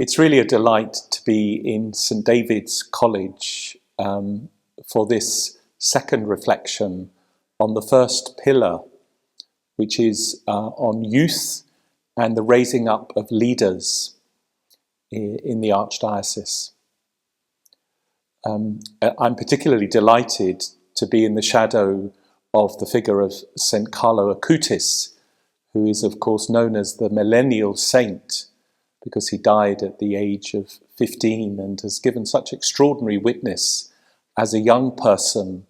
It's really a delight to be in St David's College for this second reflection on the first pillar, which is on youth and the raising up of leaders in the Archdiocese. I'm particularly delighted to be in the shadow of the figure of St Carlo Acutis, who is of course known as the millennial saint, because he died at the age of 15 and has given such extraordinary witness as a young person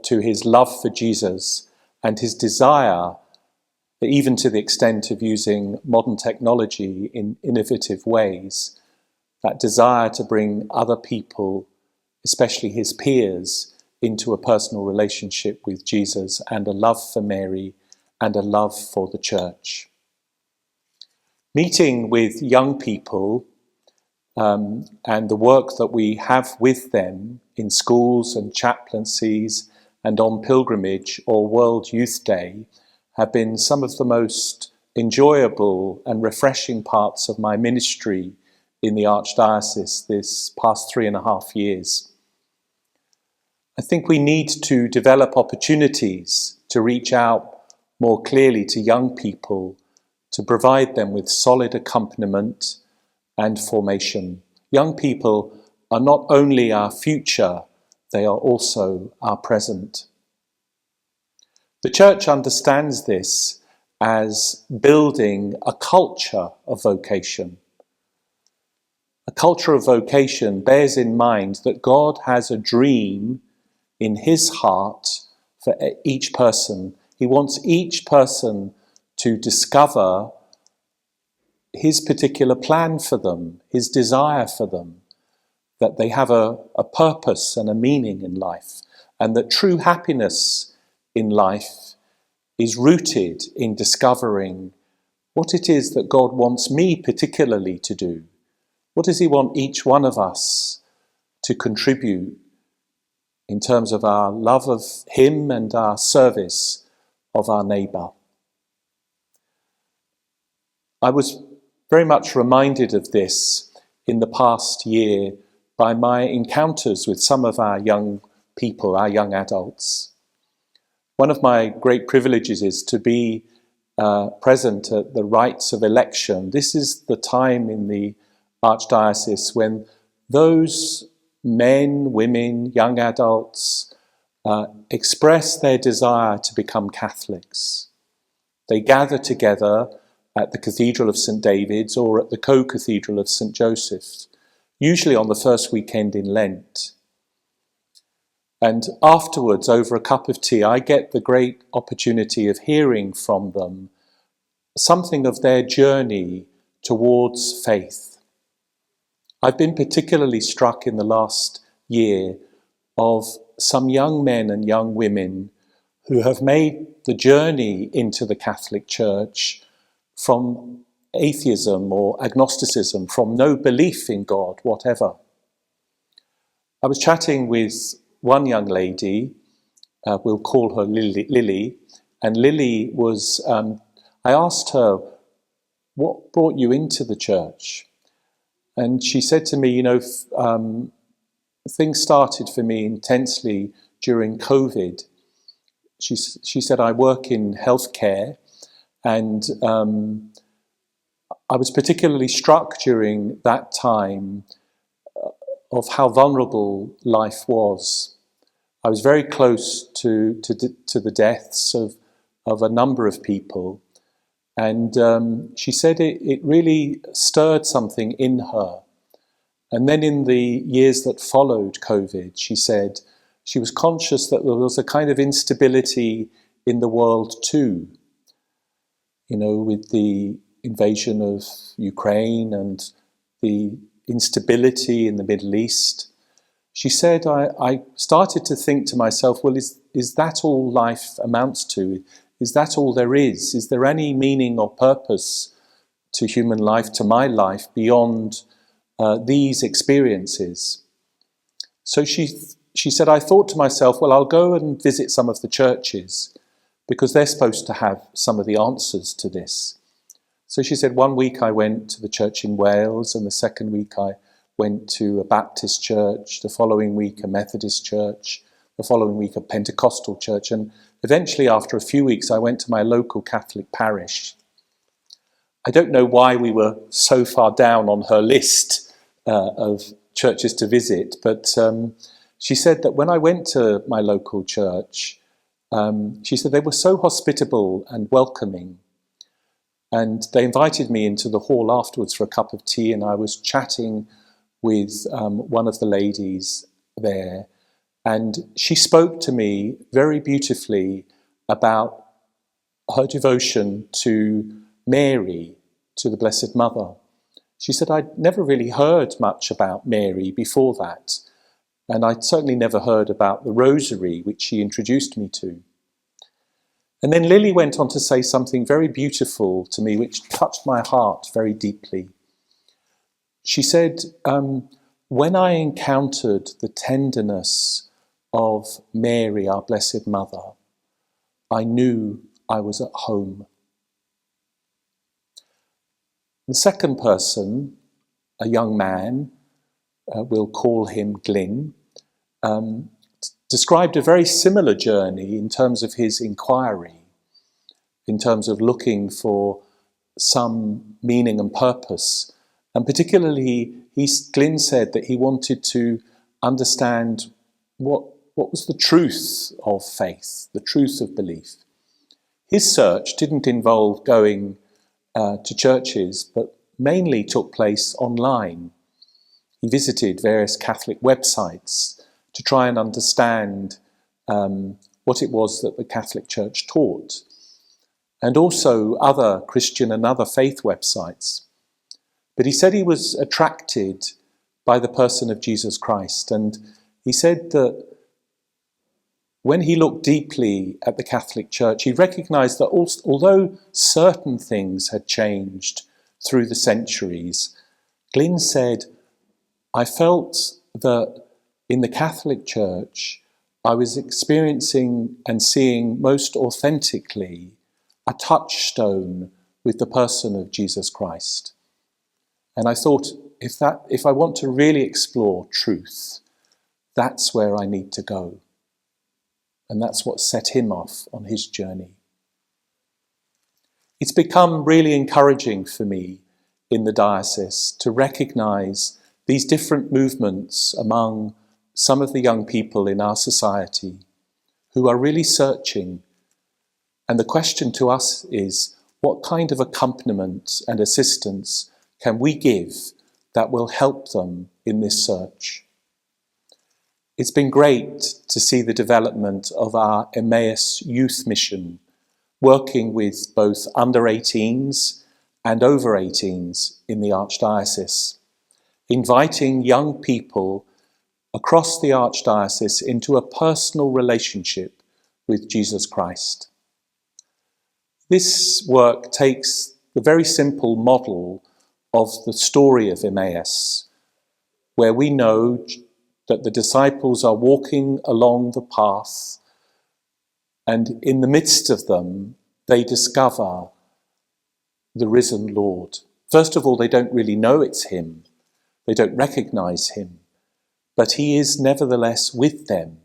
to his love for Jesus and his desire, even to the extent of using modern technology in innovative ways, that desire to bring other people, especially his peers, into a personal relationship with Jesus and a love for Mary and a love for the Church. Meeting with young people and the work that we have with them in schools and chaplaincies and on pilgrimage or World Youth Day have been some of the most enjoyable and refreshing parts of my ministry in the Archdiocese this past 3.5 years. I think we need to develop opportunities to reach out more clearly to young people, to provide them with solid accompaniment and formation. Young people are not only our future, they are also our present. The Church understands this as building a culture of vocation. A culture of vocation bears in mind that God has a dream in his heart for each person. He wants each person to discover his particular plan for them, his desire for them, that they have a purpose and a meaning in life, and that true happiness in life is rooted in discovering what it is that God wants me particularly to do. What does he want each one of us to contribute in terms of our love of him and our service of our neighbour? I was very much reminded of this in the past year by my encounters with some of our young people, our young adults. One of my great privileges is to be present at the rites of election. This is the time in the Archdiocese when those men, women, young adults express their desire to become Catholics. They gather together at the Cathedral of St David's or at the Co-Cathedral of St Joseph, usually on the first weekend in Lent. And afterwards, over a cup of tea, I get the great opportunity of hearing from them something of their journey towards faith. I've been particularly struck in the last year of some young men and young women who have made the journey into the Catholic Church from atheism or agnosticism, from no belief in God, whatever. I was chatting with one young lady, we'll call her Lily, and Lily was, I asked her, what brought you into the church? And she said to me, things started for me intensely during COVID. She said, I work in healthcare, and I was particularly struck during that time of how vulnerable life was. I was very close to the deaths of a number of people, and she said it really stirred something in her. And then in the years that followed COVID, she said she was conscious that there was a kind of instability in the world too. With the invasion of Ukraine and the instability in the Middle East. She said, I started to think to myself, well, is that all life amounts to? Is that all there is? Is there any meaning or purpose to human life, to my life, beyond these experiences? So she said, I thought to myself, well, I'll go and visit some of the churches because they're supposed to have some of the answers to this. So she said, one week I went to the church in Wales, and the second week I went to a Baptist church, the following week a Methodist church, the following week a Pentecostal church, and eventually after a few weeks I went to my local Catholic parish. I don't know why we were so far down on her list of churches to visit, but she said that when I went to my local church, she said they were so hospitable and welcoming. And they invited me into the hall afterwards for a cup of tea, and I was chatting with one of the ladies there. And she spoke to me very beautifully about her devotion to Mary, to the Blessed Mother. She said, I'd never really heard much about Mary before that. And I'd certainly never heard about the Rosary, which she introduced me to. And then Lily went on to say something very beautiful to me, which touched my heart very deeply. She said, when I encountered the tenderness of Mary, our Blessed Mother, I knew I was at home. The second person, a young man, we'll call him Glyn, described a very similar journey in terms of his inquiry, in terms of looking for some meaning and purpose. And particularly, Glyn said that he wanted to understand what was the truth of faith, the truth of belief. His search didn't involve going to churches, but mainly took place online. He visited various Catholic websites to try and understand what it was that the Catholic Church taught, and also other Christian and other faith websites. But he said he was attracted by the person of Jesus Christ, and he said that when he looked deeply at the Catholic Church, he recognized that although certain things had changed through the centuries, Glyn said, I felt that in the Catholic Church, I was experiencing and seeing most authentically a touchstone with the person of Jesus Christ. And I thought, if I want to really explore truth, that's where I need to go. And that's what set him off on his journey. It's become really encouraging for me in the diocese to recognise these different movements among some of the young people in our society who are really searching. And the question to us is, what kind of accompaniment and assistance can we give that will help them in this search? It's been great to see the development of our Emmaus Youth Mission, working with both under 18s and over 18s in the Archdiocese, inviting young people across the Archdiocese into a personal relationship with Jesus Christ. This work takes the very simple model of the story of Emmaus, where we know that the disciples are walking along the path, and in the midst of them, they discover the risen Lord. First of all, they don't really know it's him. They don't recognize him, but he is nevertheless with them.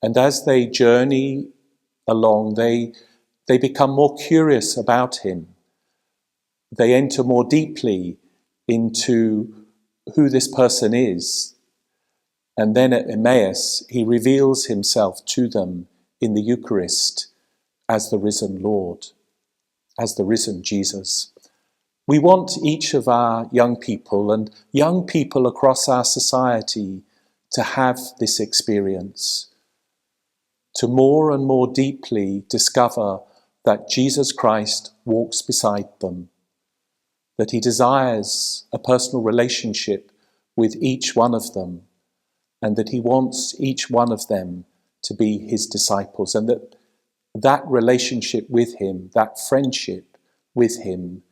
And as they journey along, they become more curious about him. They enter more deeply into who this person is. And then at Emmaus, he reveals himself to them in the Eucharist as the risen Lord, as the risen Jesus. We want each of our young people and young people across our society to have this experience, to more and more deeply discover that Jesus Christ walks beside them, that he desires a personal relationship with each one of them, and that he wants each one of them to be his disciples, and that relationship with him, that friendship with him,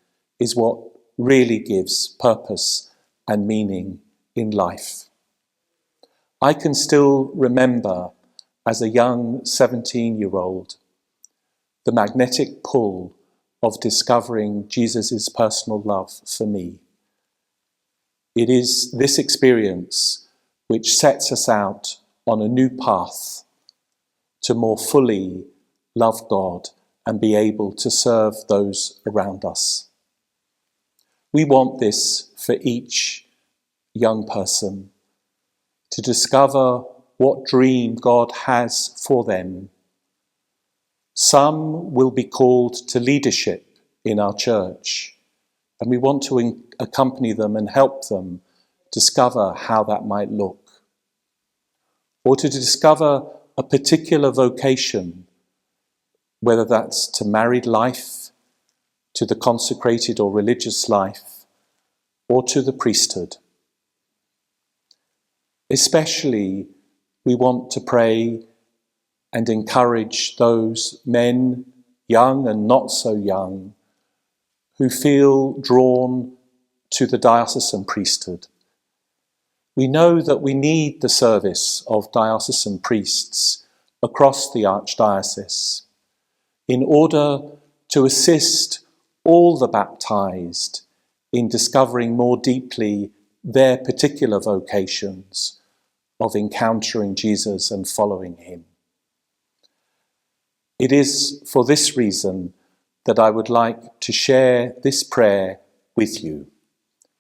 is what really gives purpose and meaning in life. I can still remember as a young 17-year-old the magnetic pull of discovering Jesus' personal love for me. It is this experience which sets us out on a new path to more fully love God and be able to serve those around us. We want this for each young person, to discover what dream God has for them. Some will be called to leadership in our church, and we want to accompany them and help them discover how that might look. Or to discover a particular vocation, whether that's to married life, to the consecrated or religious life, or to the priesthood. Especially, we want to pray and encourage those men, young and not so young, who feel drawn to the diocesan priesthood. We know that we need the service of diocesan priests across the Archdiocese in order to assist all the baptized in discovering more deeply their particular vocations of encountering Jesus and following him. It is for this reason that I would like to share this prayer with you.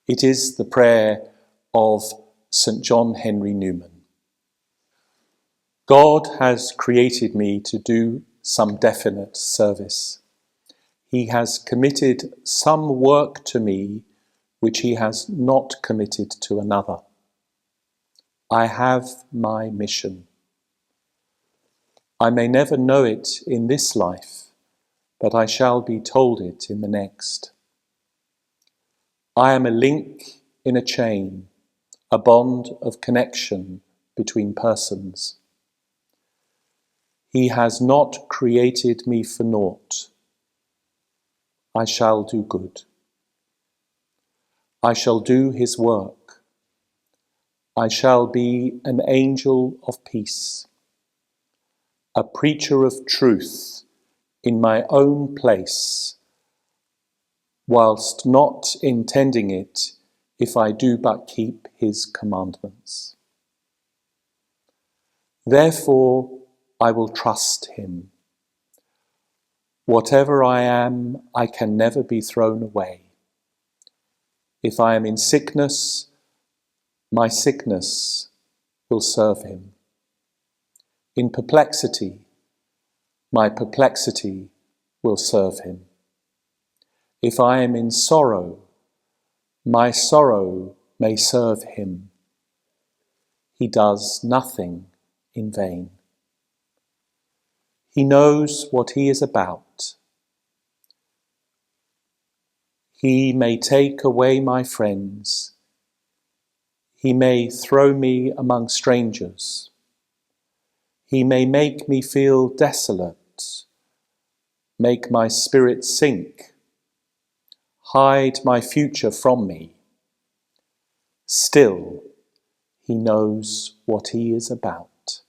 It is the prayer of St. John Henry Newman. God has created me to do some definite service. He has committed some work to me which he has not committed to another. I have my mission. I may never know it in this life, but I shall be told it in the next. I am a link in a chain, a bond of connection between persons. He has not created me for naught. I shall do good. I shall do his work. I shall be an angel of peace, a preacher of truth in my own place, whilst not intending it if I do but keep his commandments. Therefore, I will trust him. Whatever I am, I can never be thrown away. If I am in sickness, my sickness will serve him. In perplexity, my perplexity will serve him. If I am in sorrow, my sorrow may serve him. He does nothing in vain. He knows what he is about. He may take away my friends. He may throw me among strangers. He may make me feel desolate, make my spirit sink, hide my future from me. Still, he knows what he is about.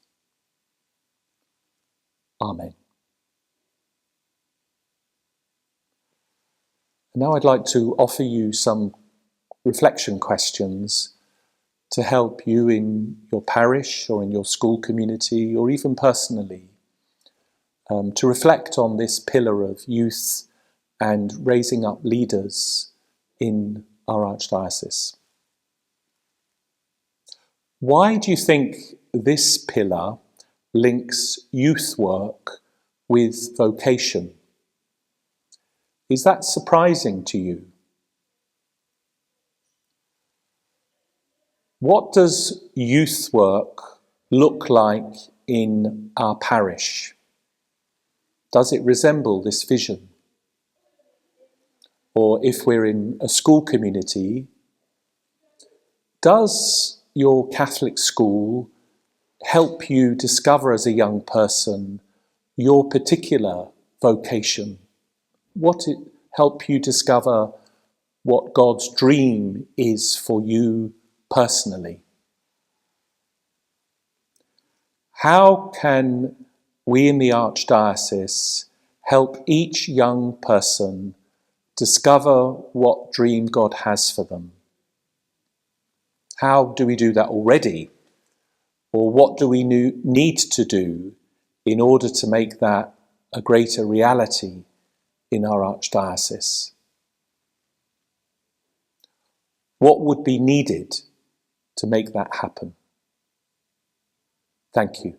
Amen. Now I'd like to offer you some reflection questions to help you in your parish or in your school community or even personally to reflect on this pillar of youth and raising up leaders in our Archdiocese. Why do you think this pillar links youth work with vocation? Is that surprising to you? What does youth work look like in our parish? Does it resemble this vision? Or if we're in a school community, does your Catholic school help you discover as a young person your particular vocation? What it help you discover what God's dream is for you personally? How can we in the Archdiocese help each young person discover what dream God has for them. How do we do that already? Or what do we need to do in order to make that a greater reality in our Archdiocese? What would be needed to make that happen? Thank you.